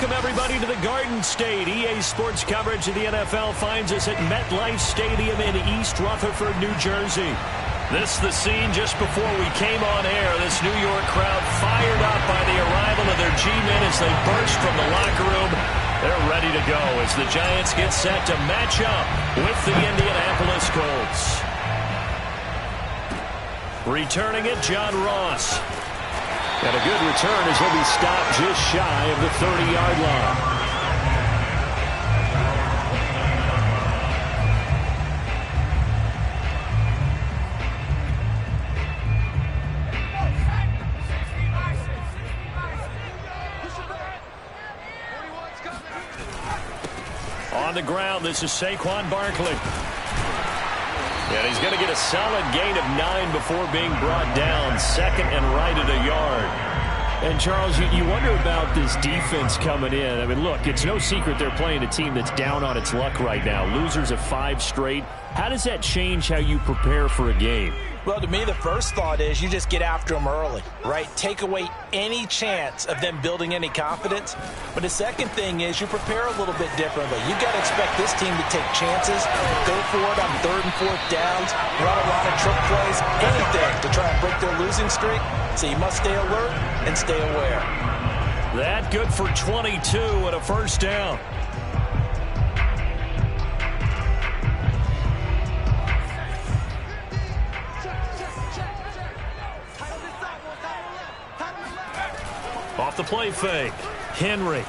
Welcome, everybody, to the Garden State. EA Sports coverage of the NFL finds us at MetLife Stadium in East Rutherford, New Jersey. This is the scene just before we came on air. This New York crowd fired up by the arrival of their G-men as they burst from the locker room. They're ready to go as the Giants get set to match up with the Indianapolis Colts. Returning it, John Ross. And a good return as he'll be stopped just shy of the 30-yard line. On the ground, this is Saquon Barkley. And he's going to get a solid gain of 9 before being brought down. Second and right at a yard. And, Charles, you wonder about this defense coming in. I mean, look, it's no secret they're playing a team that's down on its luck right now. Losers of 5 straight. How does that change how you prepare for a game? Well, to me, the first thought is you just get after them early, right? Take away any chance of them building any confidence. But the second thing is you prepare a little bit differently. You've got to expect this team to take chances, go for it on 3rd and 4th downs, run a lot of trick plays, anything to try and break their losing streak. So you must stay alert and stay aware. That good for 22 and a first down. Off the play fake. Henry.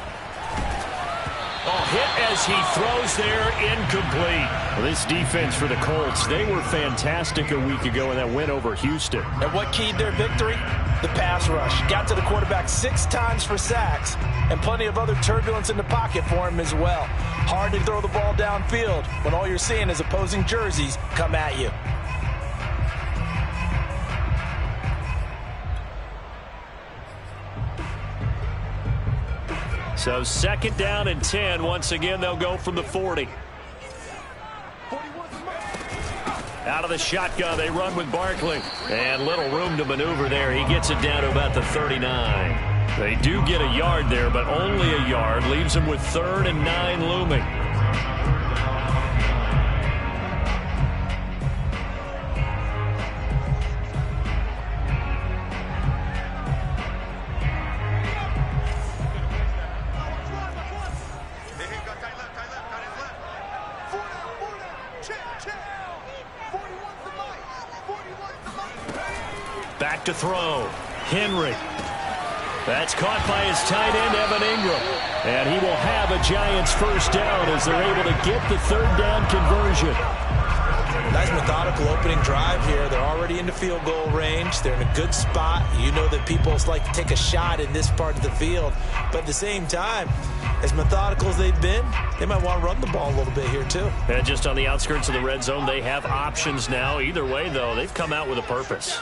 Hit as he throws there, incomplete. Well, this defense for the Colts, they were fantastic a week ago in that win over Houston. And what keyed their victory? The pass rush. Got to the quarterback 6 times for sacks, and plenty of other turbulence in the pocket for him as well. Hard to throw the ball downfield when all you're seeing is opposing jerseys come at you. So 2nd down and 10. Once again, they'll go from the 40. Out of the shotgun, they run with Barkley. And little room to maneuver there. He gets it down to about the 39. They do get a yard there, but only a yard. Leaves them with 3rd and 9 looming. Back to throw. Henry. That's caught by his tight end, Evan Ingram. And he will have a Giants first down as they're able to get the 3rd down conversion. Nice methodical opening drive here. They're already into field goal range. They're in a good spot. You know that people like to take a shot in this part of the field. But at the same time, as methodical as they've been, they might want to run the ball a little bit here too. And just on the outskirts of the red zone, they have options now. Either way, though, they've come out with a purpose.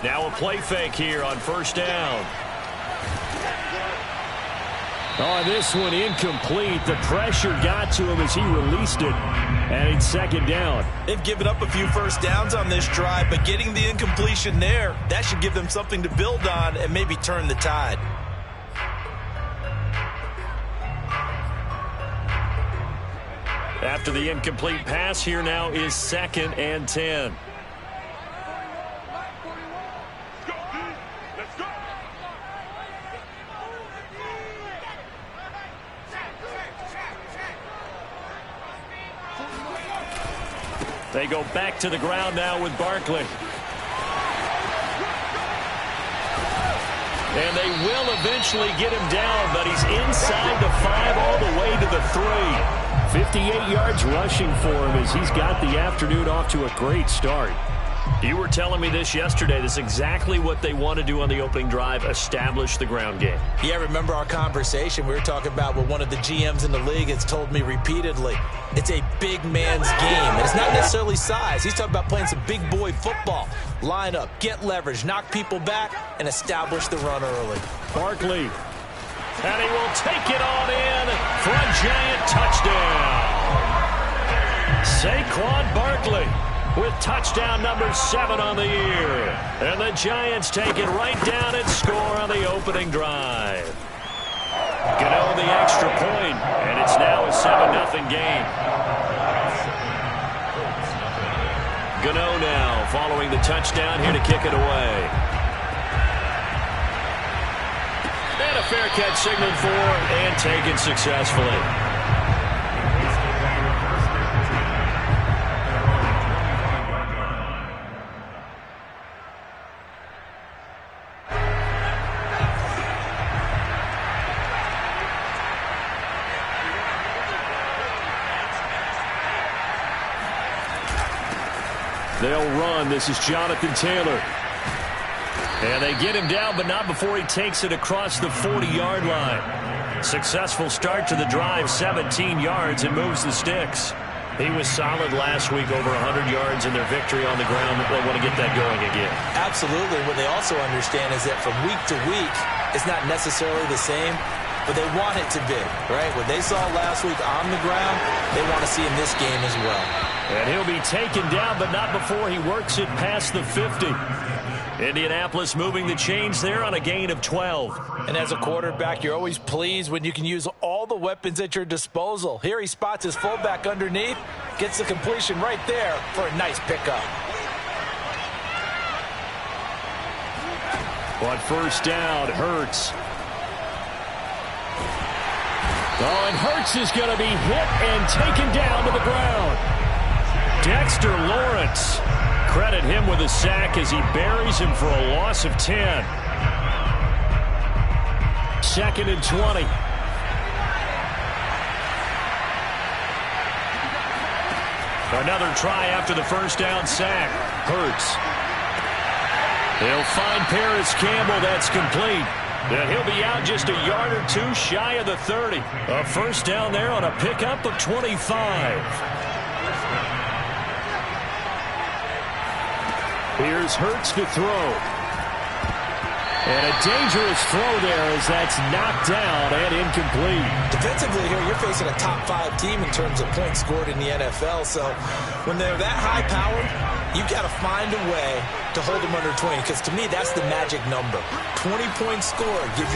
Now a play fake here on 1st down. Oh, this one incomplete. The pressure got to him as he released it. And it's 2nd down. They've given up a few first downs on this drive, but getting the incompletion there, that should give them something to build on and maybe turn the tide. After the incomplete pass, here now is 2nd and 10. They go back to the ground now with Barkley. And they will eventually get him down, but he's inside the 5 all the way to the 3. 58 yards rushing for him as he's got the afternoon off to a great start. You were telling me this yesterday. This is exactly what they want to do on the opening drive, establish the ground game. Yeah, remember our conversation. We were talking about what one of the GMs in the league has told me repeatedly. It's a big man's game. And it's not necessarily size. He's talking about playing some big boy football. Line up, get leverage, knock people back, and establish the run early. Barkley. And he will take it on in for a Giant touchdown. Saquon Barkley with touchdown number 7 on the year. And the Giants take it right down and score on the opening drive. Gano the extra point, and it's now a 7-0 game. Gano now following the touchdown here to kick it away. And a fair catch signaled for and taken successfully. They'll run. This is Jonathan Taylor. And they get him down, but not before he takes it across the 40-yard line. Successful start to the drive, 17 yards, and moves the sticks. He was solid last week, over 100 yards in their victory on the ground. They want to get that going again. Absolutely. What they also understand is that from week to week, it's not necessarily the same, but they want it to be, right? What they saw last week on the ground, they want to see in this game as well. And he'll be taken down, but not before he works it past the 50. Indianapolis moving the chains there on a gain of 12. And as a quarterback, you're always pleased when you can use all the weapons at your disposal. Here he spots his fullback underneath, gets the completion right there for a nice pickup. On first down, Hurts. Oh, and Hurts is going to be hit and taken down to the ground. Dexter Lawrence. Credit him with a sack as he buries him for a loss of 10. 2nd and 20. Another try after the first down sack. Hurts. They'll find Paris Campbell. That's complete. And he'll be out just a yard or two shy of the 30. A first down there on a pickup of 25. Here's Hurts to throw. And a dangerous throw there as that's knocked down and incomplete. Defensively here, you're facing a top 5 team in terms of points scored in the NFL. So when they're that high-powered, you've got to find a way to hold them under 20. Because to me, that's the magic number. 20 points scored, you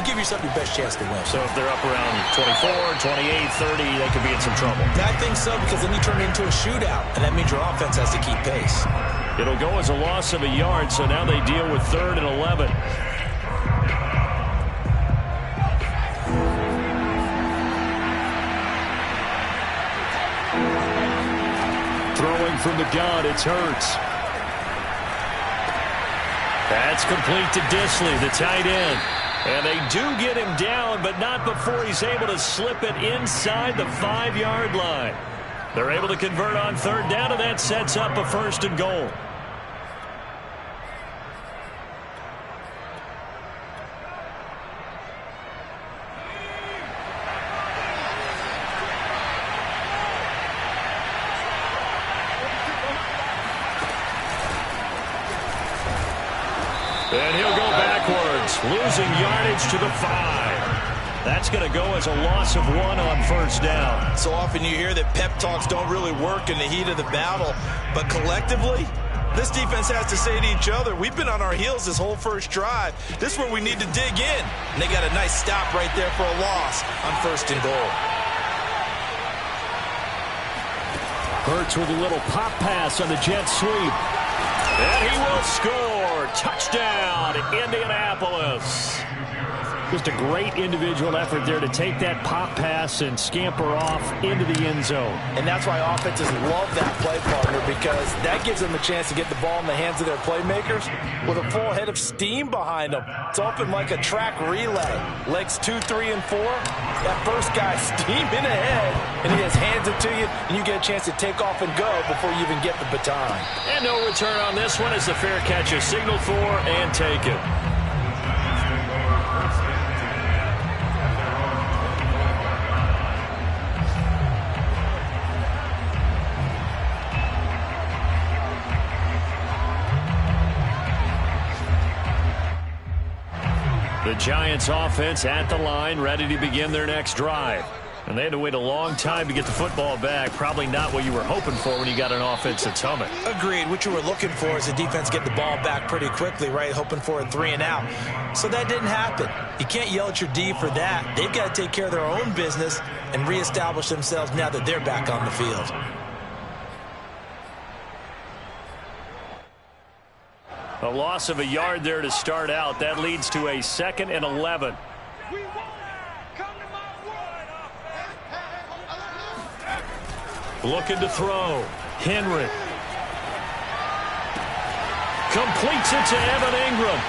give yourself your best chance to win. So if they're up around 24, 28, 30, they could be in some trouble. I think so, because then you turn it into a shootout, and that means your offense has to keep pace. It'll go as a loss of a yard, so now they deal with 3rd and 11. Throwing from the gun, it's Hurts. That's complete to Disley, the tight end. And they do get him down, but not before he's able to slip it inside the 5-yard line. They're able to convert on 3rd down, and that sets up a 1st and goal. And he'll go backwards, losing yardage to the 5. That's going to go as a loss of 1 on 1st down. So often you hear that pep talks don't really work in the heat of the battle, but collectively, this defense has to say to each other, we've been on our heels this whole first drive. This is where we need to dig in. And they got a nice stop right there for a loss on 1st and goal. Hurts with a little pop pass on the jet sweep. And he will score. Touchdown, Indianapolis. Just a great individual effort there to take that pop pass and scamper off into the end zone. And that's why offenses love that play, partner, because that gives them a chance to get the ball in the hands of their playmakers with a full head of steam behind them. It's often like a track relay. Legs 2, 3, and 4. That first guy steaming ahead, and he just hands it to you, and you get a chance to take off and go before you even get the baton. And no return on this one as the fair catch is signaled for and taken. The Giants offense at the line, ready to begin their next drive. And they had to wait a long time to get the football back. Probably not what you were hoping for when you got an offense that's humming. Agreed. What you were looking for is the defense get the ball back pretty quickly, right? Hoping for a 3 and out. So that didn't happen. You can't yell at your D for that. They've got to take care of their own business and reestablish themselves now that they're back on the field. A loss of a yard there to start out. That leads to a 2nd and 11. Looking to throw. Henry. Completes it to Evan Ingram.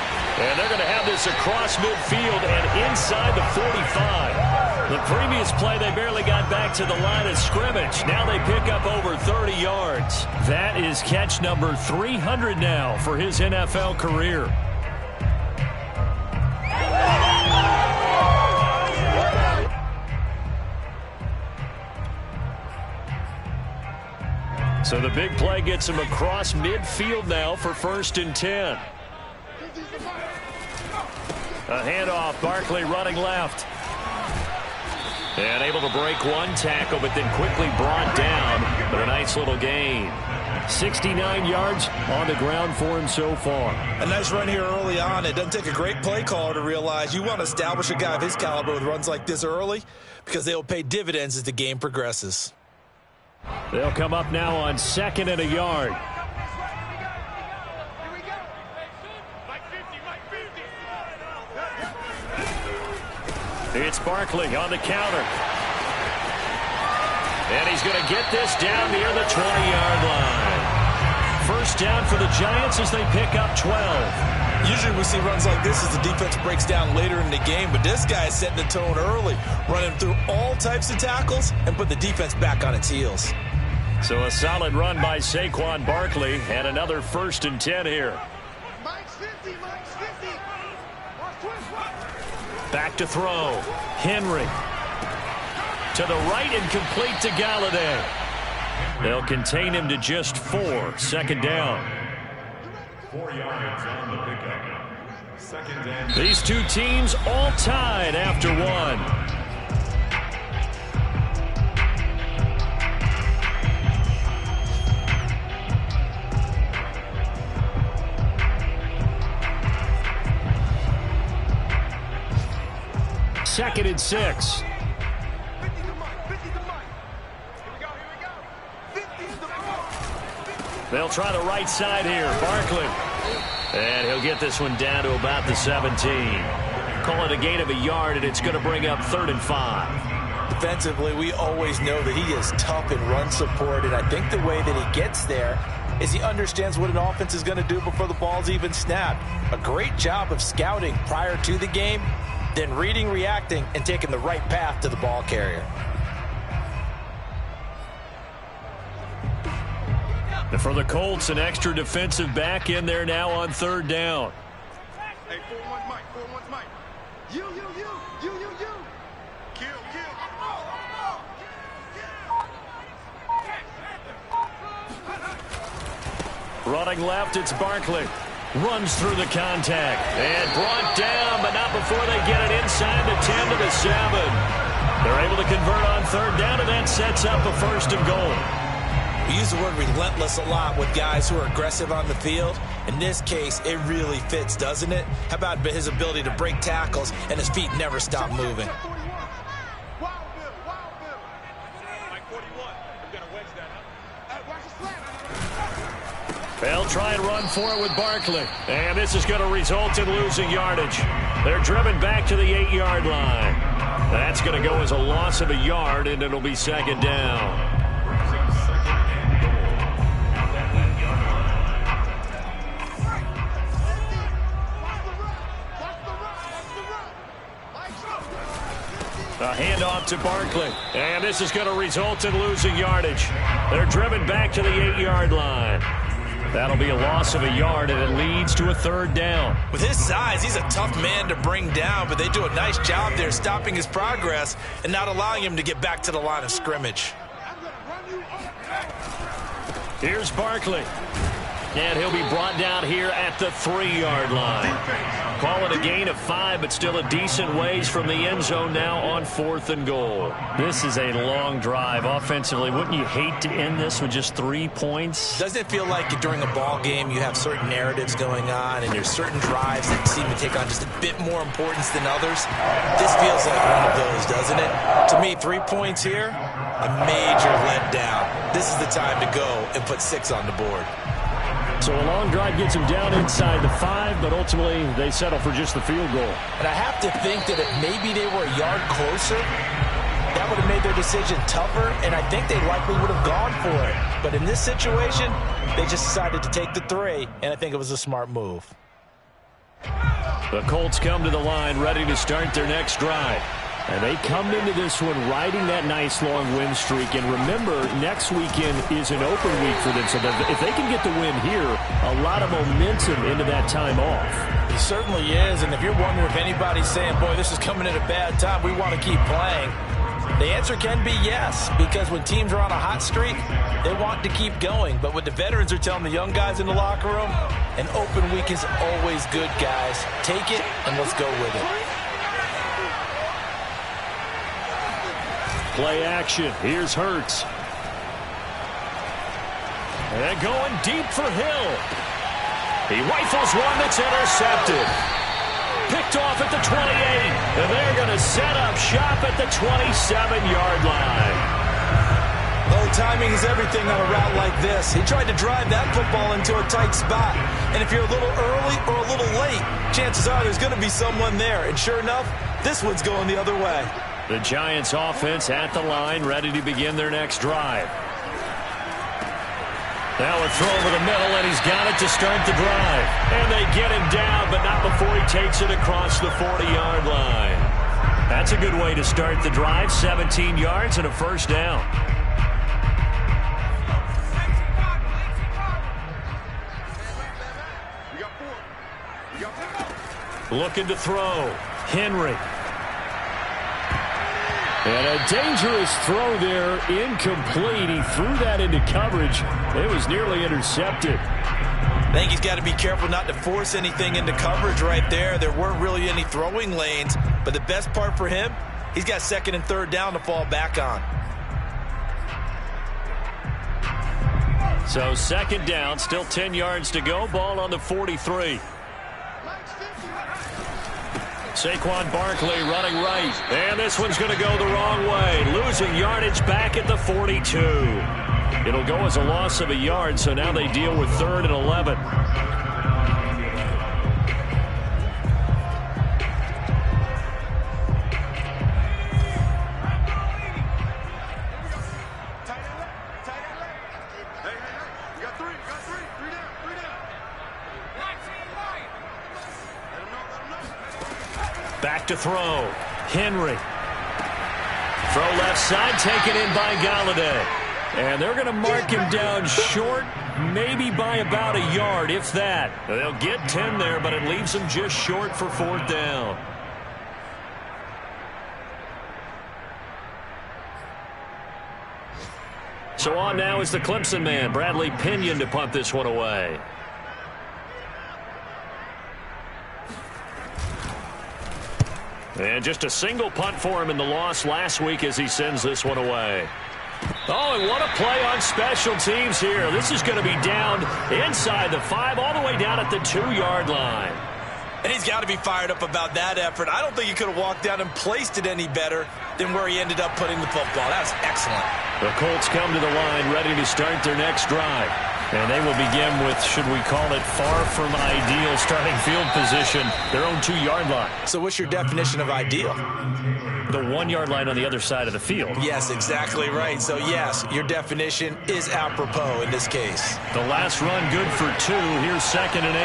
And they're going to have this across midfield and inside the 45. The previous play, they barely got back to the line of scrimmage. Now they pick up over 30 yards. That is catch number 300 now for his NFL career. So the big play gets him across midfield now for 1st and 10. A handoff, Barkley running left. And able to break one tackle, but then quickly brought down. But a nice little gain. 69 yards on the ground for him so far. A nice run here early on. It doesn't take a great play caller to realize you want to establish a guy of his caliber with runs like this early because they'll pay dividends as the game progresses. They'll come up now on 2nd and a yard. It's Barkley on the counter. And he's going to get this down near the 20-yard line. First down for the Giants as they pick up 12. Usually we see runs like this as the defense breaks down later in the game, but this guy is setting the tone early, running through all types of tackles and put the defense back on its heels. So a solid run by Saquon Barkley and another 1st and 10 here. Back to throw. Henry. To the right and complete to Galladay. They'll contain him to just 4. 2nd down. 4 yards on the pickup. 2nd down. These two teams all tied after 1. Second and 6. They'll try the right side here. Barkley. And he'll get this one down to about the 17. Call it a gain of a yard, and it's going to bring up 3rd and 5. Defensively, we always know that he is tough in run support, and I think the way that he gets there is he understands what an offense is going to do before the ball's even snapped. A great job of scouting prior to the game, then reading, reacting, and taking the right path to the ball carrier. And for the Colts, an extra defensive back in there now on 3rd down. Hey, 4-1 Mike, 4-1 Mike. You. Kill. Running left, it's Barkley. Runs through the contact. And brought down, but not before they get it inside the 10 to the 7. They're able to convert on 3rd down, and that sets up a 1st and goal. We use the word relentless a lot with guys who are aggressive on the field. In this case, it really fits, doesn't it? How about his ability to break tackles and his feet never stop moving? They'll try and run for it with Barkley. And this is going to result in losing yardage. They're driven back to the 8-yard line. That's going to go as a loss of a yard, and it'll be 2nd down. A handoff to Barkley. And this is going to result in losing yardage. They're driven back to the 8-yard line. That'll be a loss of a yard, and it leads to a 3rd down. With his size, he's a tough man to bring down, but they do a nice job there stopping his progress and not allowing him to get back to the line of scrimmage. Here's Barkley. And he'll be brought down here at the 3-yard line. Call it a gain of 5, but still a decent ways from the end zone now on 4th and goal. This is a long drive offensively. Wouldn't you hate to end this with just 3 points? Doesn't it feel like during a ball game you have certain narratives going on and there's certain drives that seem to take on just a bit more importance than others? This feels like one of those, doesn't it? To me, 3 points here, a major letdown. This is the time to go and put 6 on the board. So a long drive gets them down inside the 5, but ultimately they settle for just the field goal. And I have to think that if maybe they were a yard closer, that would have made their decision tougher, and I think they likely would have gone for it. But in this situation, they just decided to take the 3, and I think it was a smart move. The Colts come to the line ready to start their next drive. And they come into this one riding that nice long win streak. And remember, next weekend is an open week for them. So if they can get the win here, a lot of momentum into that time off. He certainly is. And if you're wondering if anybody's saying, boy, this is coming at a bad time, we want to keep playing, the answer can be yes. Because when teams are on a hot streak, they want to keep going. But what the veterans are telling the young guys in the locker room, an open week is always good, guys. Take it and let's go with it. Play action. Here's Hurts. And going deep for Hill. He rifles one that's intercepted. Picked off at the 28. And they're going to set up shop at the 27-yard line. Oh, timing is everything on a route like this. He tried to drive that football into a tight spot. And if you're a little early or a little late, chances are there's going to be someone there. And sure enough, this one's going the other way. The Giants offense at the line, ready to begin their next drive. Now a throw over the middle, and he's got it to start the drive. And they get him down, but not before he takes it across the 40-yard line. That's a good way to start the drive, 17 yards and a first down. Looking to throw. Henry. And a dangerous throw there, incomplete. He threw that into coverage. It was nearly intercepted. I think he's got to be careful not to force anything into coverage right there. There weren't really any throwing lanes, but the best part for him, he's got 2nd and 3rd down to fall back on. So 2nd down, still 10 yards to go. Ball on the 43. Saquon Barkley running right. And this one's going to go the wrong way. Losing yardage back at the 42. It'll go as a loss of a yard, so now they deal with 3rd and 11. Back to throw. Henry. Throw left side, taken in by Galladay. And they're going to mark him down short, maybe by about a yard, if that. They'll get 10 there, but it leaves them just short for 4th down. So on now is the Clemson man, Bradley Pinion, to punt this one away. And just a single punt for him in the loss last week as he sends this one away. Oh, and what a play on special teams here. This is going to be down inside the 5, all the way down at the 2-yard line. And he's got to be fired up about that effort. I don't think he could have walked down and placed it any better than where he ended up putting the football. That was excellent. The Colts come to the line ready to start their next drive. And they will begin with, should we call it, far from ideal starting field position, their own 2-yard line. So what's your definition of ideal? The 1-yard line on the other side of the field. Yes, exactly right. So, yes, your definition is apropos in this case. The last run good for 2. Here's 2nd and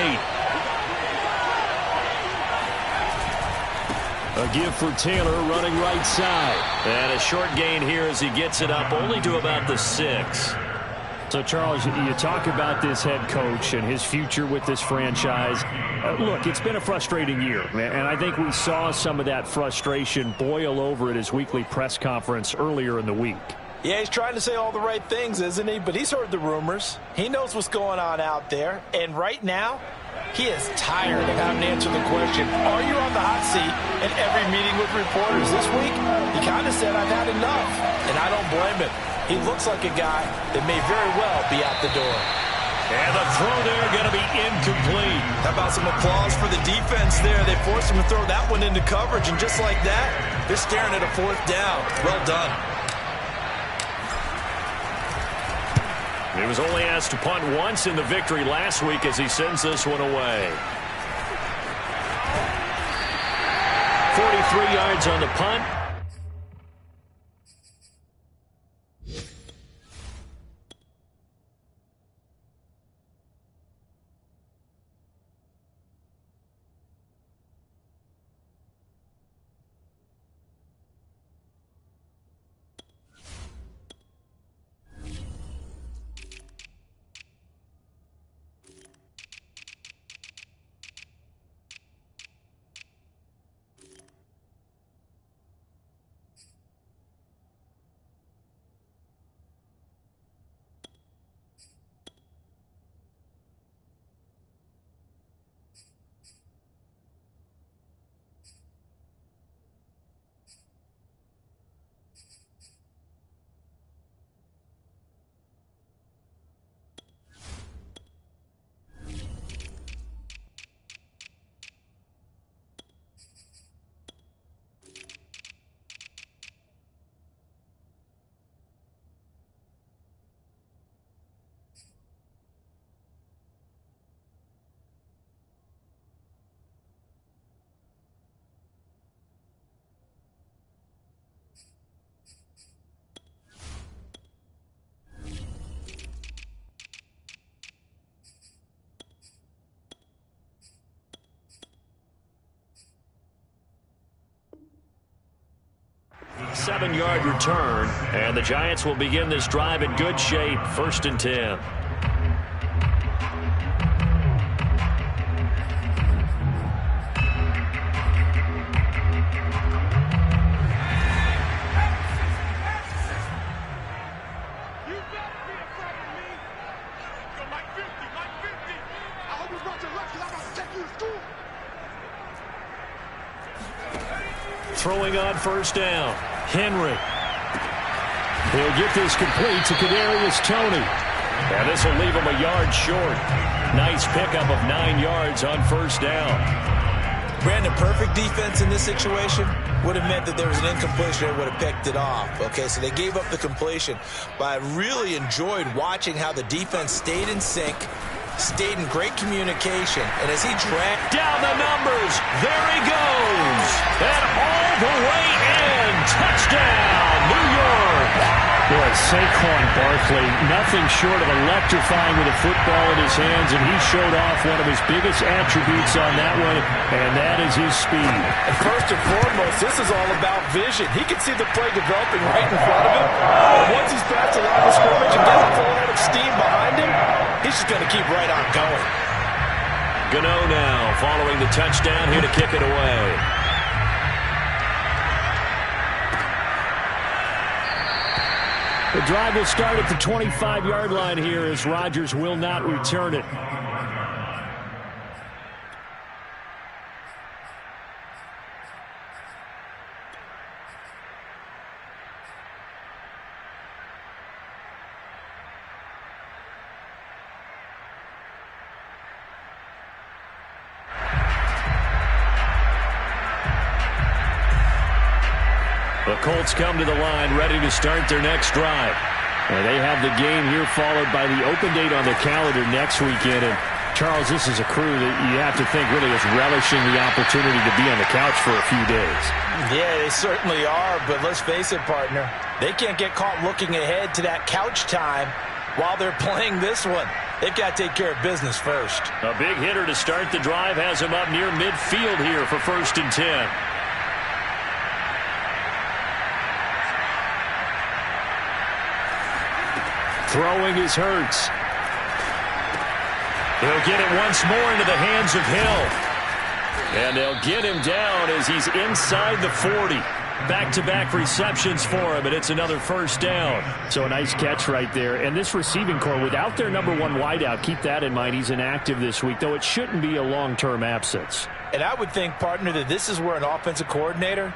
8. A give for Taylor running right side. And a short gain here as he gets it up only to about the 6. So, Charles, you talk about this head coach and his future with this franchise. Look, it's been a frustrating year, and I think we saw some of that frustration boil over at his weekly press conference earlier in the week. Yeah, he's trying to say all the right things, isn't he? But he's heard the rumors. He knows what's going on out there. And right now, he is tired of having to answer the question, are you on the hot seat? In every meeting with reporters this week, he kind of said, I've had enough. And I don't blame him. He looks like a guy that may very well be out the door. And the throw there going to be incomplete. How about some applause for the defense there? They forced him to throw that one into coverage, and just like that, they're staring at a 4th down. Well done. He was only asked to punt once in the victory last week as he sends this one away. 43 yards on the punt. Seven-yard return, and the Giants will begin this drive in good shape. 1st and 10. Throwing on 1st down. Henry. He'll get this complete to Kadarius Toney. And this will leave him a yard short. Nice pickup of 9 yards on 1st down. Brandon, perfect defense in this situation would have meant that there was an incompletion and would have picked it off. Okay, so they gave up the completion. But I really enjoyed watching how the defense stayed in sync, stayed in great communication, and as he tracked down the numbers, there he goes, and all the way in, touchdown, New York. Boy, Saquon Barkley, nothing short of electrifying with a football in his hands, and he showed off one of his biggest attributes on that one, and that is his speed. And first and foremost, this is all about vision. He can see the play developing right in front of him, and once he's past the line of scrimmage and got a full head of steam behind him, he's just going to keep right on going. Gano now following the touchdown here to kick it away. The drive will start at the 25-yard line here as Rodgers will not return it. The Colts come to the line ready to start their next drive. And they have the game here followed by the open date on the calendar next weekend. And Charles, this is a crew that you have to think really is relishing the opportunity to be on the couch for a few days. Yeah, they certainly are, but let's face it, partner. They can't get caught looking ahead to that couch time while they're playing this one. They've got to take care of business first. A big hitter to start the drive has him up near midfield here for 1st and 10. Throwing is Hurts. He'll get it once more into the hands of Hill. And they'll get him down as he's inside the 40. Back-to-back receptions for him, and it's another first down. So a nice catch right there. And this receiving core, without their number one wideout, keep that in mind. He's inactive this week, though it shouldn't be a long-term absence. And I would think, partner, that this is where an offensive coordinator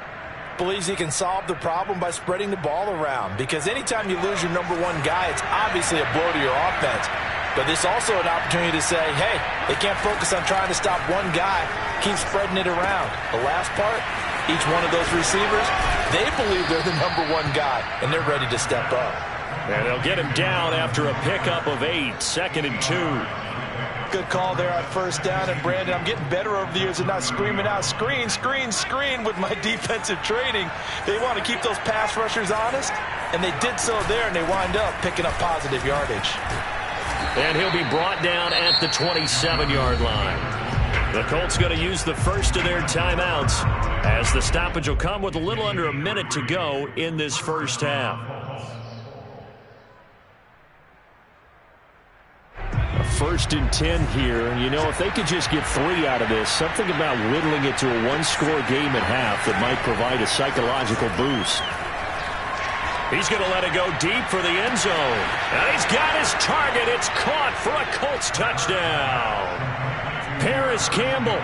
believes he can solve the problem by spreading the ball around. Because anytime you lose your number one guy, it's obviously a blow to your offense. But this is also an opportunity to say, hey, they can't focus on trying to stop one guy. Keep spreading it around. The last part, each one of those receivers, they believe they're the number one guy, and they're ready to step up. And they'll get him down after a pickup of 8, 2nd and 2. Good call there on first down. And, Brandon, I'm getting better over the years of not screaming out, screen, screen, screen with my defensive training. They want to keep those pass rushers honest, and they did so there, and they wind up picking up positive yardage. And he'll be brought down at the 27-yard line. The Colts going to use the first of their timeouts as the stoppage will come with a little under a minute to go in this first half. A 1st and 10 here. And, you know, if they could just get 3 out of this, something about whittling it to a one-score game at half that might provide a psychological boost. He's going to let it go deep for the end zone. And he's got his target. It's caught for a Colts touchdown. Paris Campbell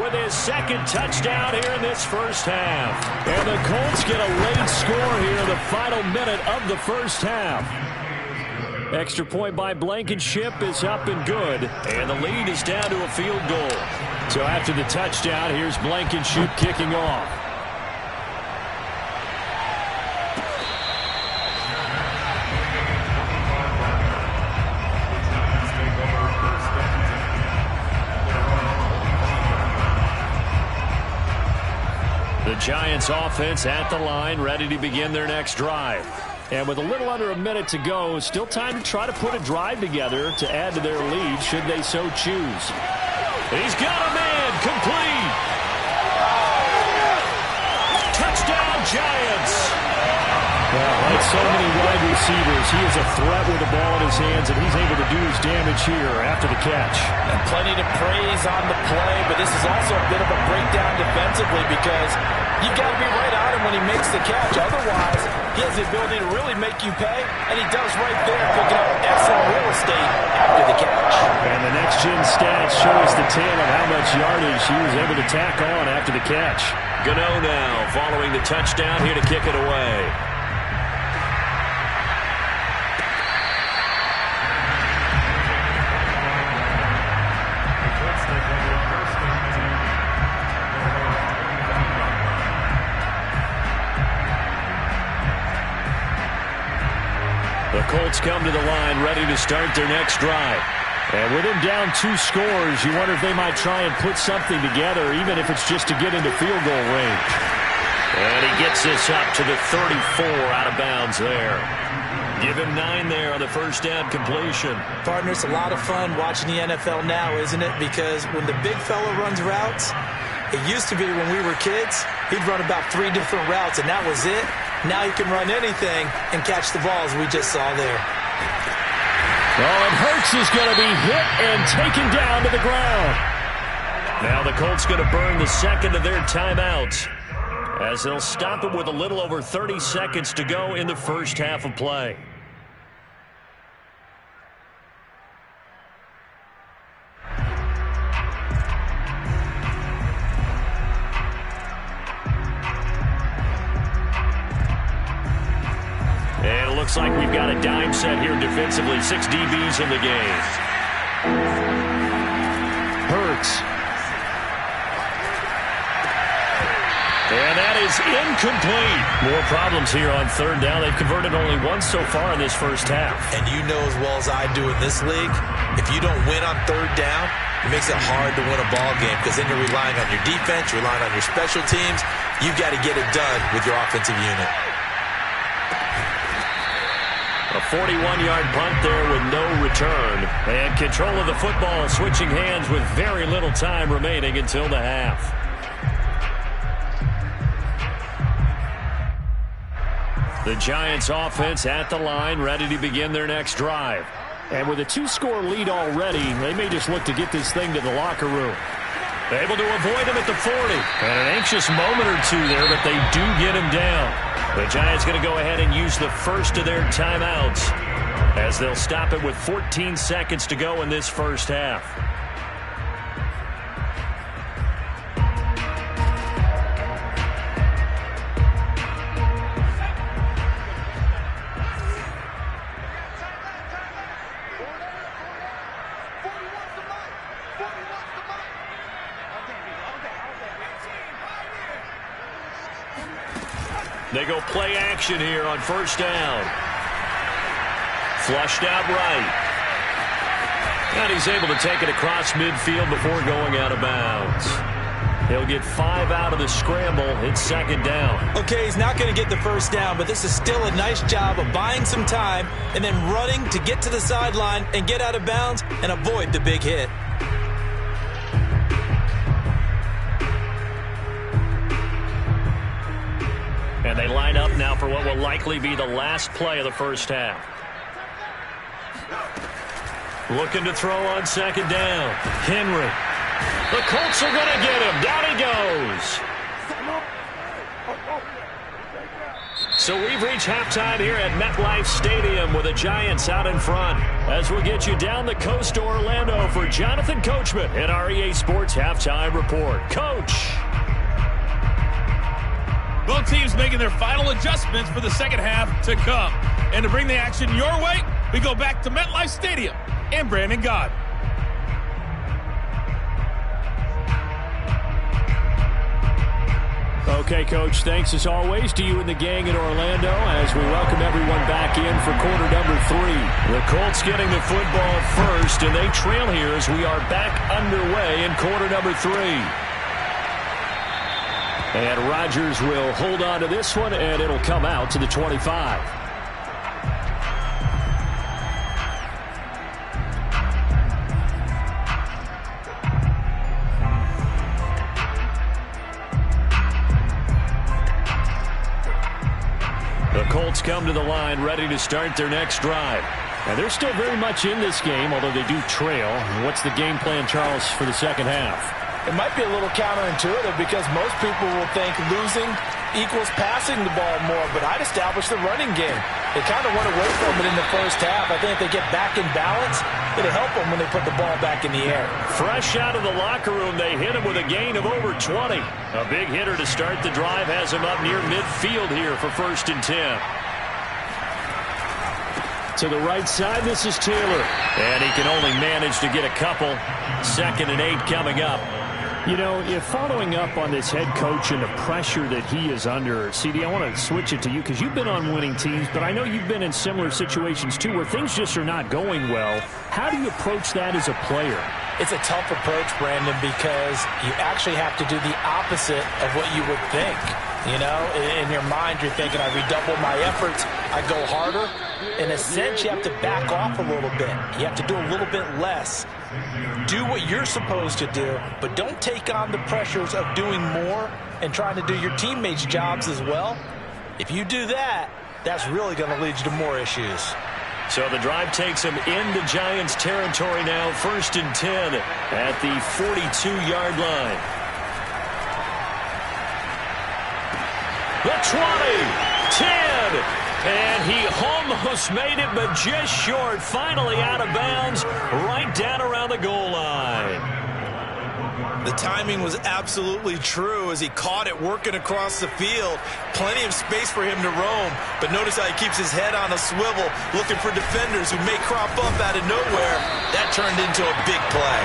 with his 2nd touchdown here in this first half. And the Colts get a late score here in the final minute of the first half. Extra point by Blankenship is up and good. And the lead is down to a field goal. So after the touchdown, here's Blankenship kicking off. The Giants offense at the line, ready to begin their next drive. And with a little under a minute to go, still time to try to put a drive together to add to their lead should they so choose. He's got a man, complete. Touchdown Giants. Well, like so many wide receivers, he is a threat with the ball in his hands, and he's able to do his damage here after the catch. And plenty to praise on the play, but this is also a bit of a breakdown defensively because you've got to be right on him when he makes the catch. Otherwise, he has the ability to really make you pay, and he does right there, picking up excellent real estate after the catch. And the next-gen stats show us the tale of how much yardage he was able to tack on after the catch. Gano now following the touchdown here to kick it away. The Colts come to the line ready to start their next drive. And with him down 2 scores, you wonder if they might try and put something together, even if it's just to get into field goal range. And he gets this up to the 34 out of bounds there. Give him 9 there on the first down completion. Partner, it's a lot of fun watching the NFL now, isn't it? Because when the big fella runs routes, it used to be when we were kids, he'd run about 3 different routes, and that was it. Now he can run anything and catch the balls we just saw there. Oh, and Hurts is going to be hit and taken down to the ground. Now the Colts going to burn the 2nd of their timeouts as they'll stop it with a little over 30 seconds to go in the first half of play. And it looks like we've got a dime set here defensively. 6 DBs in the game. Hurts. And that is incomplete. More problems here on 3rd down. They've converted only once so far in this first half. And you know as well as I do in this league, if you don't win on 3rd down, it makes it hard to win a ball game because then you're relying on your defense, you're relying on your special teams. You've got to get it done with your offensive unit. A 41-yard punt there with no return. And control of the football switching hands with very little time remaining until the half. The Giants offense at the line, ready to begin their next drive. And with a 2-score lead already, they may just look to get this thing to the locker room. Able to avoid him at the 40. And an anxious moment or two there, but they do get him down. The Giants going to go ahead and use the first of their timeouts as they'll stop it with 14 seconds to go in this first half. They go play action here on first down. Flushed out right. And he's able to take it across midfield before going out of bounds. He'll get 5 out of the scramble. It's second down. Okay, he's not going to get the first down, but this is still a nice job of buying some time and then running to get to the sideline and get out of bounds and avoid the big hit. And they line up now for what will likely be the last play of the first half. Looking to throw on second down. Henry. The Colts are going to get him. Down he goes. So we've reached halftime here at MetLife Stadium with the Giants out in front. As we'll get you down the coast to Orlando for Jonathan Coachman at our EA Sports Halftime Report. Coach. Both teams making their final adjustments for the second half to come. And to bring the action your way, we go back to MetLife Stadium and Brandon Gott. Okay, Coach, thanks as always to you and the gang in Orlando as we welcome everyone back in for quarter number 3. The Colts getting the football first, and they trail here as we are back underway in quarter number 3. And Rodgers will hold on to this one, and it'll come out to the 25. The Colts come to the line ready to start their next drive. And they're still very much in this game, although they do trail. What's the game plan, Charles, for the second half? It might be a little counterintuitive because most people will think losing equals passing the ball more, but I'd establish the running game. They kind of went away from it in the first half. I think if they get back in balance, it'll help them when they put the ball back in the air. Fresh out of the locker room, they hit him with a gain of over 20. A big hitter to start the drive has him up near midfield here for 1st and 10. To the right side, this is Taylor. And he can only manage to get a couple. 2nd and 8 coming up. You know, if following up on this head coach and the pressure that he is under, CD, I want to switch it to you because you've been on winning teams, but I know you've been in similar situations too where things just are not going well. How do you approach that as a player? It's a tough approach, Brandon, because you actually have to do the opposite of what you would think. You know, in your mind, you're thinking, I redouble my efforts, I go harder. In a sense, you have to back off a little bit. You have to do a little bit less. Do what you're supposed to do, but don't take on the pressures of doing more and trying to do your teammates' jobs as well. If you do that, that's really going to lead you to more issues. So the drive takes him into Giants territory now, 1st and 10 at the 42-yard line. The 20, 10, and he almost made it, but just short. Finally out of bounds, right down around the goal line. The timing was absolutely true as he caught it working across the field. Plenty of space for him to roam, but notice how he keeps his head on a swivel, looking for defenders who may crop up out of nowhere. That turned into a big play.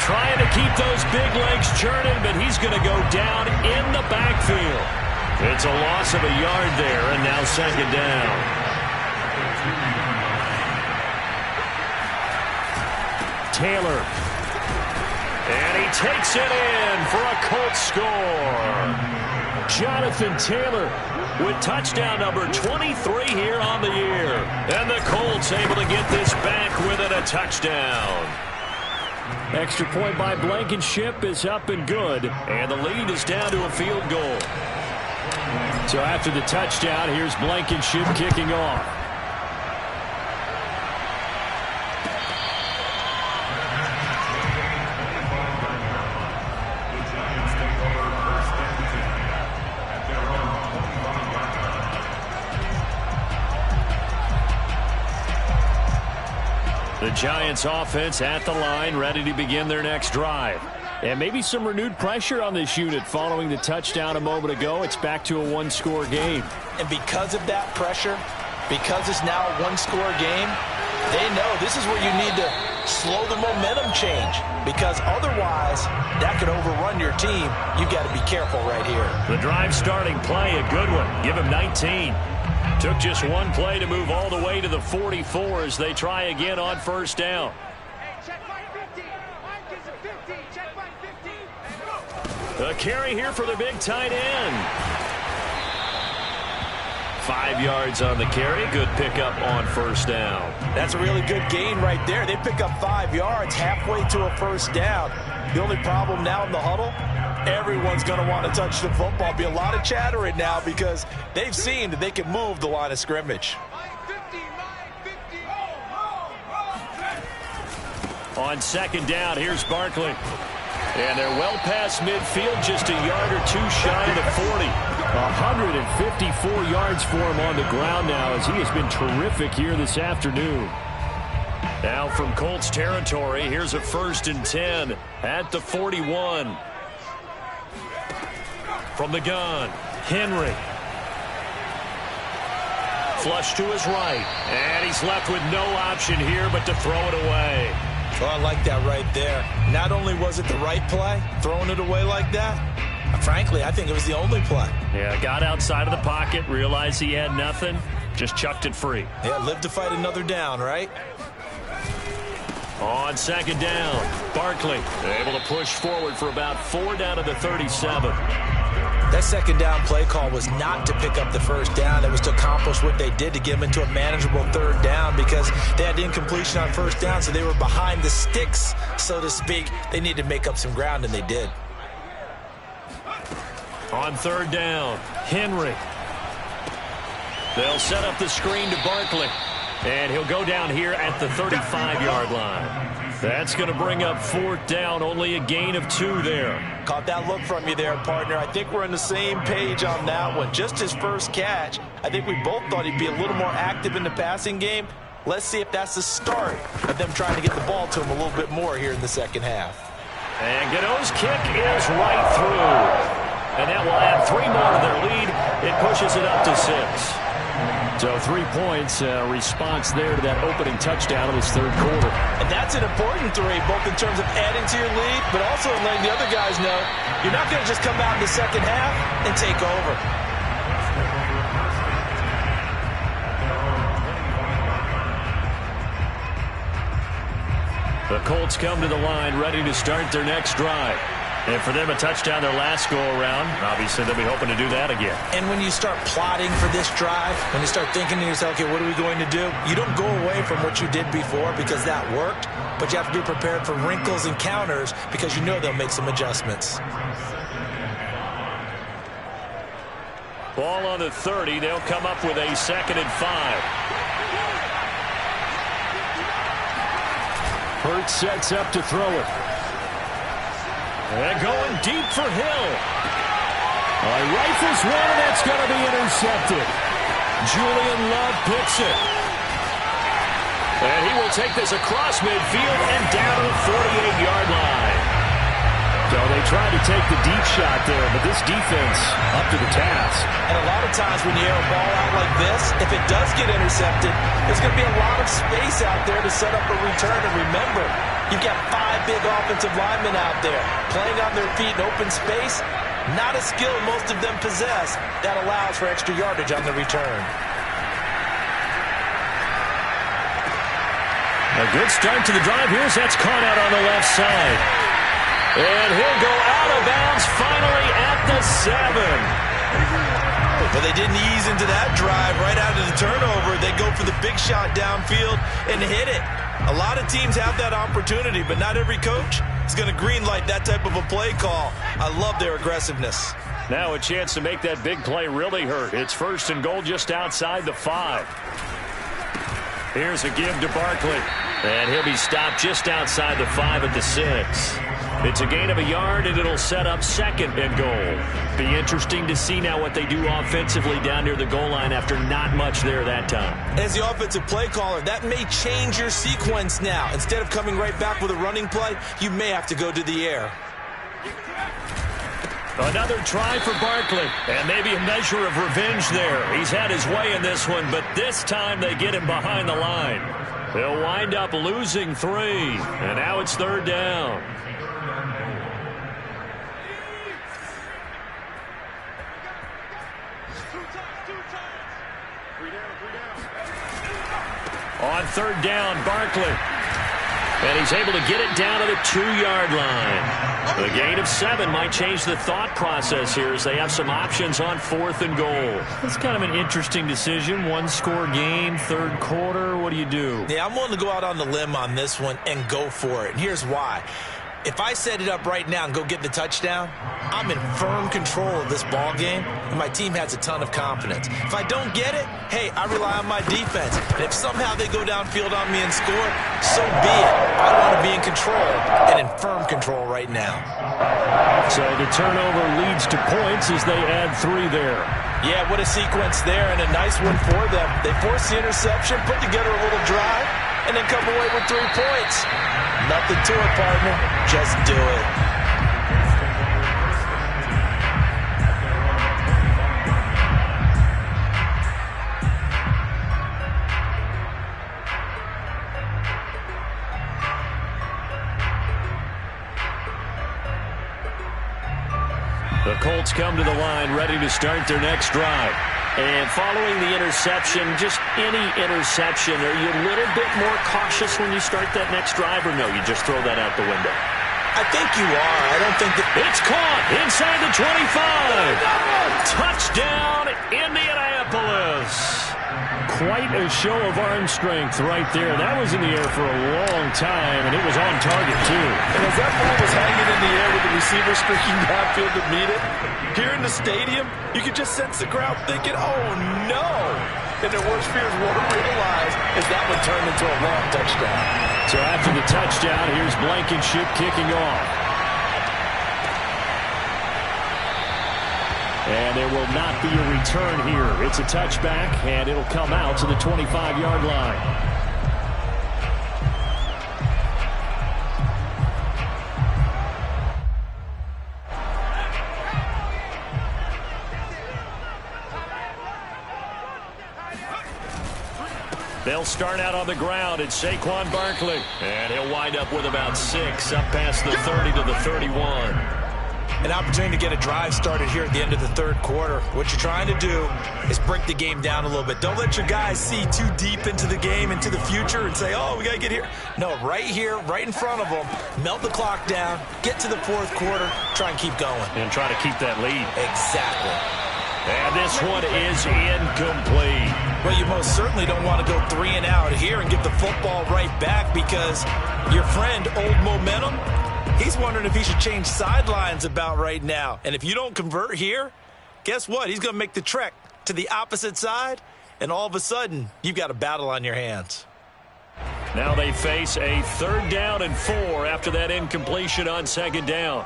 Trying to keep those big legs churning, but he's going to go down in the backfield. It's a loss of a yard there, and now 2nd down. Taylor. And he takes it in for a Colts score. Jonathan Taylor with touchdown number 23 here on the year. And the Colts able to get this back within a touchdown. Extra point by Blankenship is up and good. And the lead is down to a field goal. So after the touchdown, here's Blankenship kicking off. The Giants offense at the line, ready to begin their next drive. And maybe some renewed pressure on this unit following the touchdown a moment ago. It's back to a one-score game. And because of that pressure, because it's now a one-score game, they know this is where you need to slow the momentum change, because otherwise that could overrun your team. You've got to be careful right here. The drive starting play, a good one. Give him 19. Took just one play to move all the way to the 44 as they try again on first down. A carry here for the big tight end. 5 yards on the carry. Good pickup on first down. That's a really good gain right there. They pick up 5 yards halfway to a first down. The only problem now in the huddle, everyone's going to want to touch the football. Be a lot of chattering now because they've seen that they can move the line of scrimmage. On second down, here's Barkley. And they're well past midfield, just a yard or two shy of the 40. 154 yards for him on the ground now, as he has been terrific here this afternoon. Now from Colts territory, here's a 1st and 10 at the 41. From the gun, Henry. Flush to his right. And he's left with no option here but to throw it away. Oh, I like that right there. Not only was it the right play, throwing it away like that, frankly, I think it was the only play. Yeah, got outside of the pocket, realized he had nothing, just chucked it free. Yeah, live to fight another down, right? On second down, Barkley able to push forward for about 4 down to the 37. That second down play call was not to pick up the first down. It was to accomplish what they did to get them into a manageable third down, because they had incompletion on first down, so they were behind the sticks, so to speak. They needed to make up some ground, and they did. On third down, Henry. They'll set up the screen to Barkley, and he'll go down here at the 35-yard line. That's going to bring up 4th down, only a gain of 2 there. Caught that look from you there, partner. I think we're on the same page on that one. Just his first catch. I think we both thought he'd be a little more active in the passing game. Let's see if that's the start of them trying to get the ball to him a little bit more here in the second half. And Godot's kick is right through. And that will add 3 more to their lead. It pushes it up to 6. So 3 points, response there to that opening touchdown of this third quarter. And that's an important 3, both in terms of adding to your lead, but also letting the other guys know you're not going to just come out in the second half and take over. The Colts come to the line ready to start their next drive. And for them, a touchdown their last go-around. Obviously, they'll be hoping to do that again. And when you start plotting for this drive, when you start thinking to yourself, okay, what are we going to do? You don't go away from what you did before because that worked, but you have to be prepared for wrinkles and counters because you know they'll make some adjustments. Ball on the 30. They'll come up with a 2nd and 5. Hurts sets up to throw it. And going deep for Hill. Rifles one, and that's going to be intercepted. Julian Love picks it. And he will take this across midfield and down to the 48-yard line. So they tried to take the deep shot there, but this defense up to the task. And a lot of times when you air a ball out like this, if it does get intercepted, there's going to be a lot of space out there to set up a return. And remember, you've got 5 big offensive linemen out there playing on their feet in open space. Not a skill most of them possess that allows for extra yardage on the return. A good start to the drive. Here's that's caught out on the left side. And he'll go out of bounds finally at the 7. But they didn't ease into that drive right out of the turnover. They go for the big shot downfield and hit it. A lot of teams have that opportunity, but not every coach is going to greenlight that type of a play call. I love their aggressiveness. Now a chance to make that big play really hurt. It's 1st and goal just outside the 5. Here's a give to Barkley. And he'll be stopped just outside the 5 at the 6. It's a gain of a yard, and it'll set up 2nd and goal. Be interesting to see now what they do offensively down near the goal line after not much there that time. As the offensive play caller, that may change your sequence now. Instead of coming right back with a running play, you may have to go to the air. Another try for Barkley, and maybe a measure of revenge there. He's had his way in this one, but this time they get him behind the line. They'll wind up losing 3, and now it's 3rd down. On 3rd down, Barkley. And he's able to get it down to the 2-yard line. The gain of 7 might change the thought process here as they have some options on 4th and goal. It's kind of an interesting decision. 1-score game, 3rd quarter. What do you do? Yeah, I'm willing to go out on the limb on this one and go for it. And here's why. If I set it up right now and go get the touchdown, I'm in firm control of this ball game, and my team has a ton of confidence. If I don't get it, hey, I rely on my defense. And if somehow they go downfield on me and score, so be it. I want to be in control and in firm control right now. So the turnover leads to points as they add 3 there. Yeah, what a sequence there, and a nice one for them. They force the interception, put together a little drive, and then come away with 3 points. Nothing to it, partner. Just do it. The Colts come to the line ready to start their next drive. And following the interception, just any interception, are you a little bit more cautious when you start that next drive, or no, you just throw that out the window? I think you are. I don't think that... It's caught inside the 25. Touchdown, Indianapolis. Quite a show of arm strength right there. That was in the air for a long time, and it was on target, too. And as that ball was hanging in the air with the receiver streaking downfield to meet it, here in the stadium, you could just sense the crowd thinking, oh, no. And their worst fears weren't realized as that one turned into a long touchdown. So after the touchdown, here's Blankenship kicking off. And there will not be a return here. It's a touchback, and it'll come out to the 25-yard line. They'll start out on the ground. It's Saquon Barkley. And he'll wind up with about 6 up past the 30 to the 31. An opportunity to get a drive started here at the end of the 3rd quarter. What you're trying to do is break the game down a little bit. Don't let your guys see too deep into the game, into the future, and say, oh, we got to get here. No, right here, right in front of them, melt the clock down, get to the 4th quarter, try and keep going. And try to keep that lead. Exactly. And this one is incomplete. Well, you most certainly don't want to go 3 and out here and give the football right back, because your friend, Old Momentum, he's wondering if he should change sidelines about right now. And if you don't convert here, guess what? He's going to make the trek to the opposite side, and all of a sudden, you've got a battle on your hands. Now they face a 3rd down and 4 after that incompletion on 2nd down.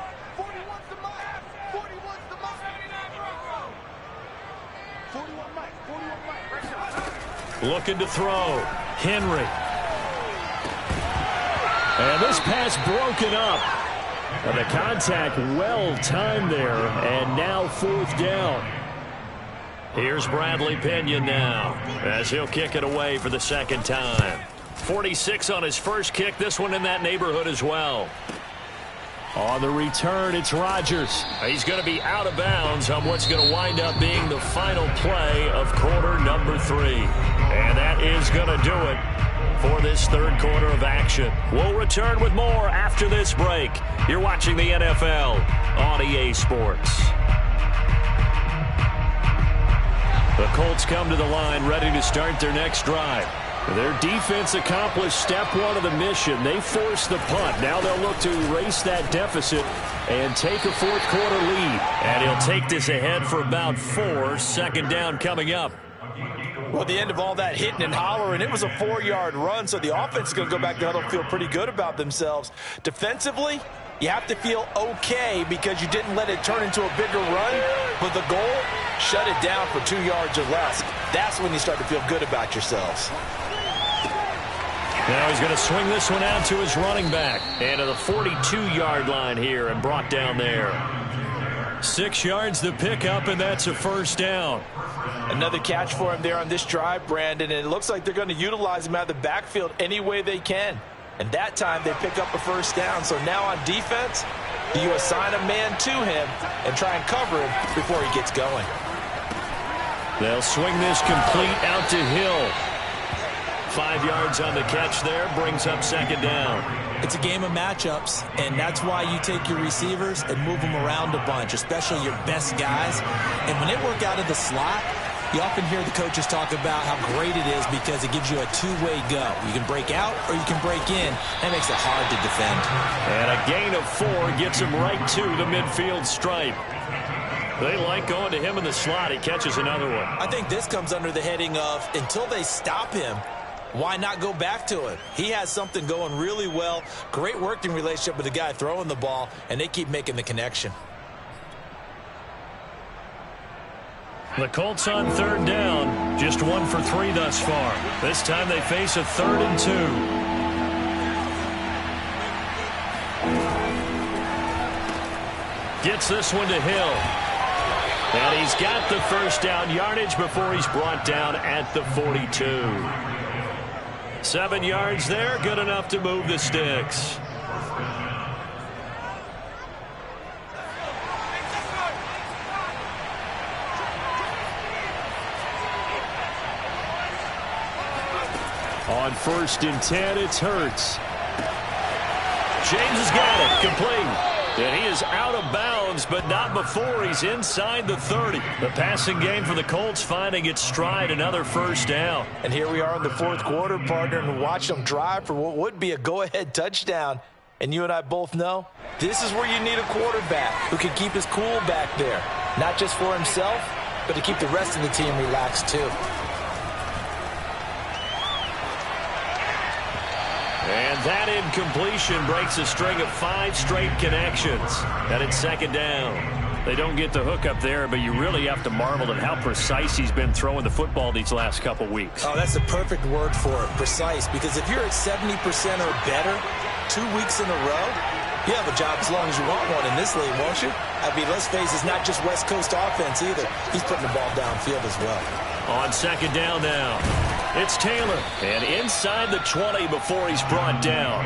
Looking to throw. Henry. And this pass broken up. And the contact well timed there. And now 4th down. Here's Bradley Pinion now as he'll kick it away for the 2nd time. 46 on his first kick. This one in that neighborhood as well. On the return, it's Rodgers. He's going to be out of bounds on what's going to wind up being the final play of quarter number 3. And that is going to do it for this 3rd quarter of action. We'll return with more after this break. You're watching the NFL on EA Sports. The Colts come to the line ready to start their next drive. Their defense accomplished step 1 of the mission. They forced the punt. Now they'll look to erase that deficit and take a 4th quarter lead. And he'll take this ahead for about 4. 2nd down coming up. Well, the end of all that hitting and hollering, it was a 4-yard run, so the offense is going to go back to huddle and feel pretty good about themselves. Defensively, you have to feel okay because you didn't let it turn into a bigger run, but the goal, shut it down for 2 yards or less. That's when you start to feel good about yourselves. Now he's going to swing this one out to his running back. And to the 42-yard line here and brought down there. 6 yards the pickup, and that's a first down. Another catch for him there on this drive, Brandon, and it looks like they're going to utilize him out of the backfield any way they can. And that time they pick up a first down. So now on defense, you assign a man to him and try and cover him before he gets going. They'll swing this complete out to Hill. 5 yards on the catch there, brings up second down. It's a game of matchups, and that's why you take your receivers and move them around a bunch, especially your best guys. And when they work out of the slot, you often hear the coaches talk about how great it is because it gives you a two-way go. You can break out or you can break in. That makes it hard to defend. And a gain of 4 gets him right to the midfield stripe. They like going to him in the slot. He catches another one. I think this comes under the heading of until they stop him, why not go back to him? He has something going really well. Great working relationship with the guy throwing the ball, and they keep making the connection. The Colts on third down. Just 1 for 3 thus far. This time they face a 3rd and 2. Gets this one to Hill. And he's got the first down yardage before he's brought down at the 42. 7 yards there, good enough to move the sticks. On 1st and 10, it's Hurts. James has got it, complete. And he is out of bounds, but not before he's inside the 30. The passing game for the Colts finding its stride, another first down. And here we are in the 4th quarter, partner, and watch them drive for what would be a go-ahead touchdown. And you and I both know this is where you need a quarterback who can keep his cool back there. Not just for himself, but to keep the rest of the team relaxed too. And that incompletion breaks a string of 5 straight connections. And it's second down. They don't get the hook up there, but you really have to marvel at how precise he's been throwing the football these last couple weeks. Oh, that's the perfect word for it, precise. Because if you're at 70% or better 2 weeks in a row, you have a job as long as you want one in this league, won't you? I mean, let's face it, it's not just West Coast offense either. He's putting the ball downfield as well. On second down now, it's Taylor. And inside the 20 before he's brought down.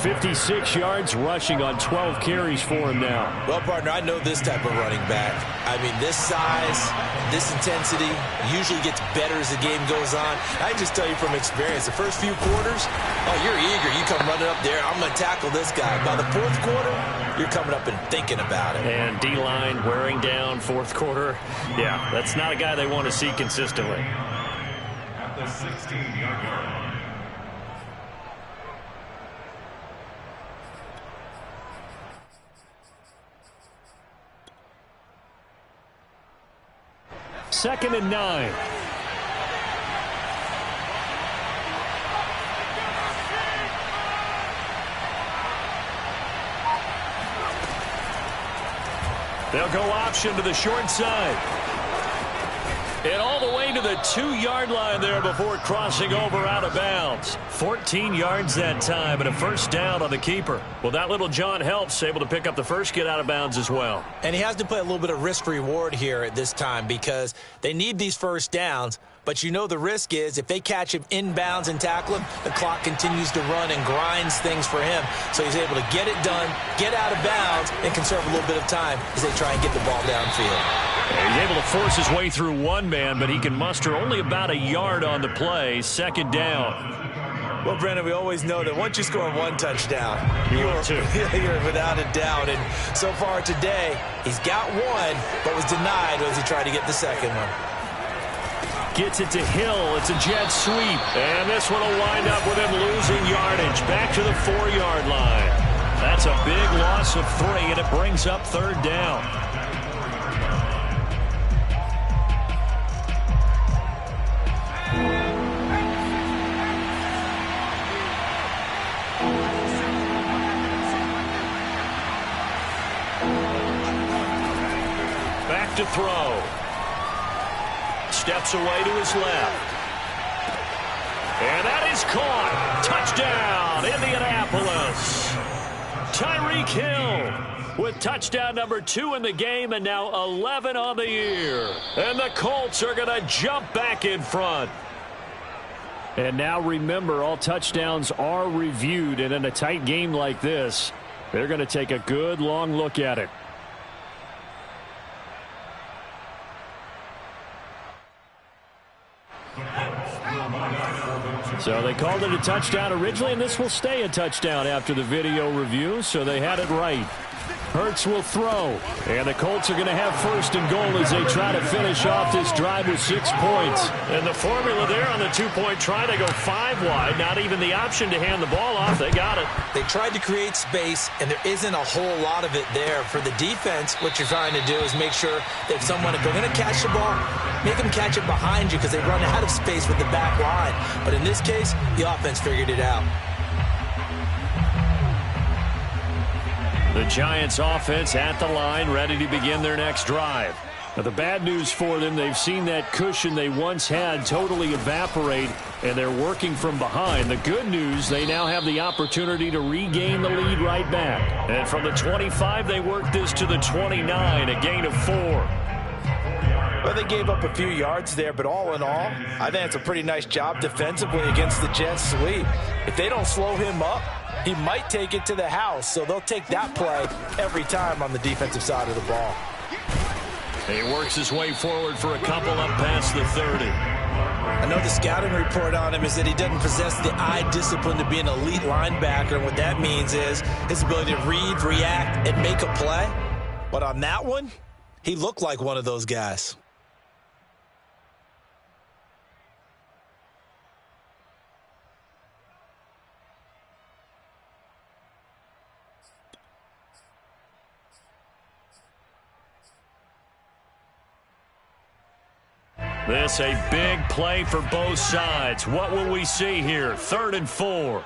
56 yards rushing on 12 carries for him now. Well, partner, I know this type of running back. I mean, this size, this intensity usually gets better as the game goes on. I can just tell you from experience, the first few quarters, oh, you're eager. You come running up there, I'm going to tackle this guy. By the 4th quarter, you're coming up and thinking about it. And D-line wearing down 4th quarter. Yeah, that's not a guy they want to see consistently. At the 16-yard line. Second and 9. They'll go option to the short side. And all the way to the 2-yard line there before crossing over out of bounds. 14 yards that time and a first down on the keeper. Well, that little John helps able to pick up the first get out of bounds as well. And he has to play a little bit of risk-reward here at this time because they need these first downs. But you know the risk is if they catch him inbounds and tackle him, the clock continues to run and grinds things for him. So he's able to get it done, get out of bounds, and conserve a little bit of time as they try and get the ball downfield. He's able to force his way through one man, but he can muster only about a yard on the play. Second down. Well, Brandon, we always know that once you score one touchdown, you're without a doubt. And so far today, he's got one, but was denied as he tried to get the second one. Gets it to Hill. It's a jet sweep. And this one will wind up with him losing yardage. Back to the 4-yard line. That's a big loss of 3, and it brings up third down. back to throw. Steps away to his left. And that is caught. Touchdown, Indianapolis. Tyreek Hill with touchdown number 2 in the game, and now 11 on the year. And the Colts are going to jump back in front. And now remember, all touchdowns are reviewed, and in a tight game like this, they're going to take a good long look at it. So they called it a touchdown originally, and this will stay a touchdown after the video review, so they had it right. Hurts will throw, and the Colts are going to have first and goal as they try to finish off this drive with 6 points. And the formula there on the 2-point try, they go 5 wide, not even the option to hand the ball off. They got it. They tried to create space, and there isn't a whole lot of it there. For the defense, what you're trying to do is make sure that someone, if they're going to catch the ball, make them catch it behind you because they run out of space with the back line. But in this case, the offense figured it out. The Giants offense at the line, ready to begin their next drive. Now, the bad news for them, they've seen that cushion they once had totally evaporate, and they're working from behind. The good news, they now have the opportunity to regain the lead right back. And from the 25, they work this to the 29, a gain of 4. Well, they gave up a few yards there, but all in all, I think it's a pretty nice job defensively against the Jets sweep. If they don't slow him up, he might take it to the house, so they'll take that play every time on the defensive side of the ball. He works his way forward for a couple up past the 30. I know the scouting report on him is that he doesn't possess the eye discipline to be an elite linebacker. And what that means is his ability to read, react, and make a play. But on that one, he looked like one of those guys. This a big play for both sides. What will we see here? 3rd and 4.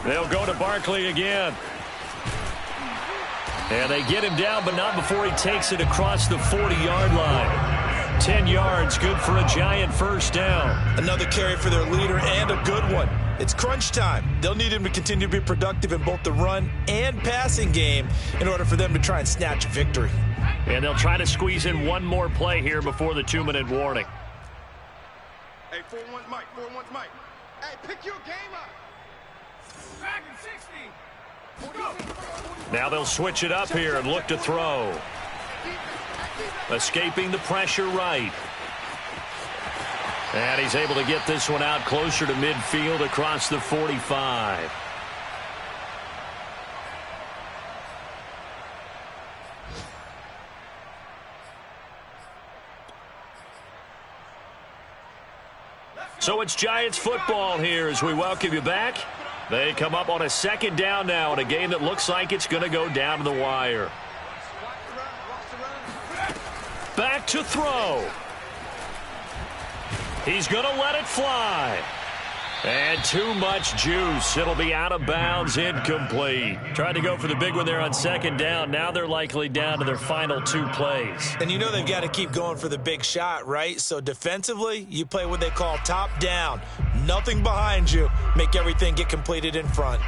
They'll go to Barkley again. And they get him down, but not before he takes it across the 40-yard line. 10 yards, good for a Giant first down. Another carry for their leader and a good one. It's crunch time. They'll need him to continue to be productive in both the run and passing game in order for them to try and snatch victory. And they'll try to squeeze in one more play here before the 2-minute warning. Hey, 4-1's Mike. 4-1's Mike. Hey, pick your game up. Back in 60. Now they'll switch it up here and look to throw. Escaping the pressure right. And he's able to get this one out closer to midfield across the 45. So it's Giants football here as we welcome you back. They come up on a 2nd down now in a game that looks like it's going to go down to the wire. Back to throw. He's going to let it fly. And too much juice. It'll be out of bounds, incomplete. Tried to go for the big one there on 2nd down. Now they're likely down to their final 2 plays. And you know they've got to keep going for the big shot, right? So defensively, you play what they call top down. Nothing behind you. Make everything get completed in front.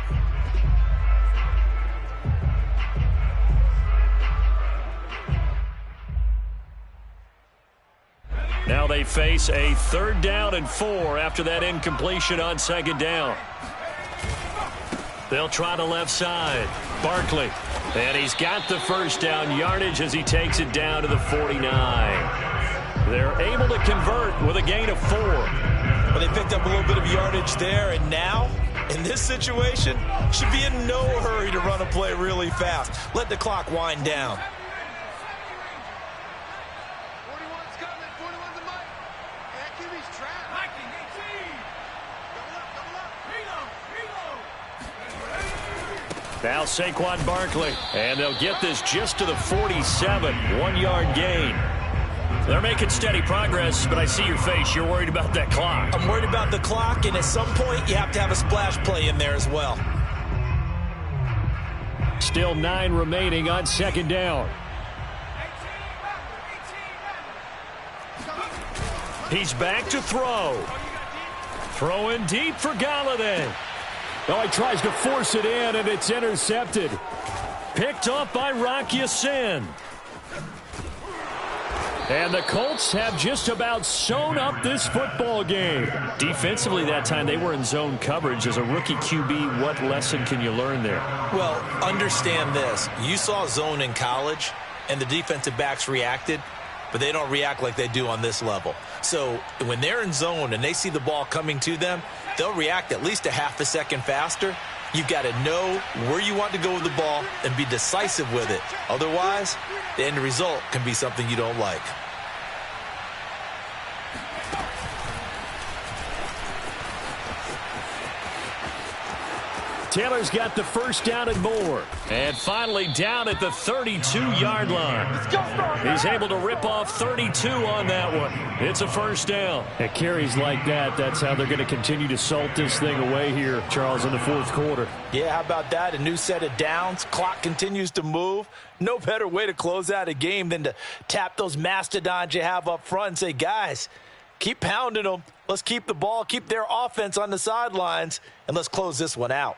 Now they face a 3rd down and 4 after that incompletion on 2nd down. They'll try the left side. Barkley. And he's got the first down yardage as he takes it down to the 49. They're able to convert with a gain of 4. Well, they picked up a little bit of yardage there, and now, in this situation, should be in no hurry to run a play really fast. Let the clock wind down. Now Saquon Barkley, and they'll get this just to the 47, 1-yard gain. They're making steady progress, but I see your face. You're worried about that clock. I'm worried about the clock, and at some point, you have to have a splash play in there as well. Still 9 remaining on 2nd down. He's back to throw. Throwing deep for Galladay. Oh, he tries to force it in, and it's intercepted. Picked off by Rock Ya-Sin. And the Colts have just about sewn up this football game. Defensively that time, they were in zone coverage. As a rookie QB, what lesson can you learn there? Well, understand this. You saw zone in college, and the defensive backs reacted, but they don't react like they do on this level. So when they're in zone and they see the ball coming to them, they'll react at least a half a second faster. You've got to know where you want to go with the ball and be decisive with it. Otherwise, the end result can be something you don't like. Taylor's got the first down and more. And finally down at the 32-yard line. He's able to rip off 32 on that one. It's a first down. At carries like that, that's how they're going to continue to salt this thing away here, Charles, in the fourth quarter. Yeah, how about that? A new set of downs. Clock continues to move. No better way to close out a game than to tap those mastodons you have up front and say, guys, keep pounding them. Let's keep the ball, keep their offense on the sidelines, and let's close this one out.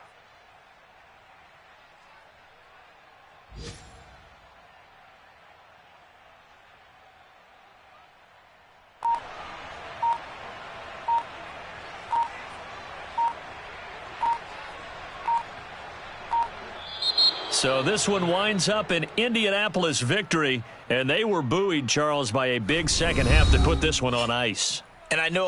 So this one winds up an Indianapolis victory, and they were buoyed, Charles, by a big second half to put this one on ice. And I know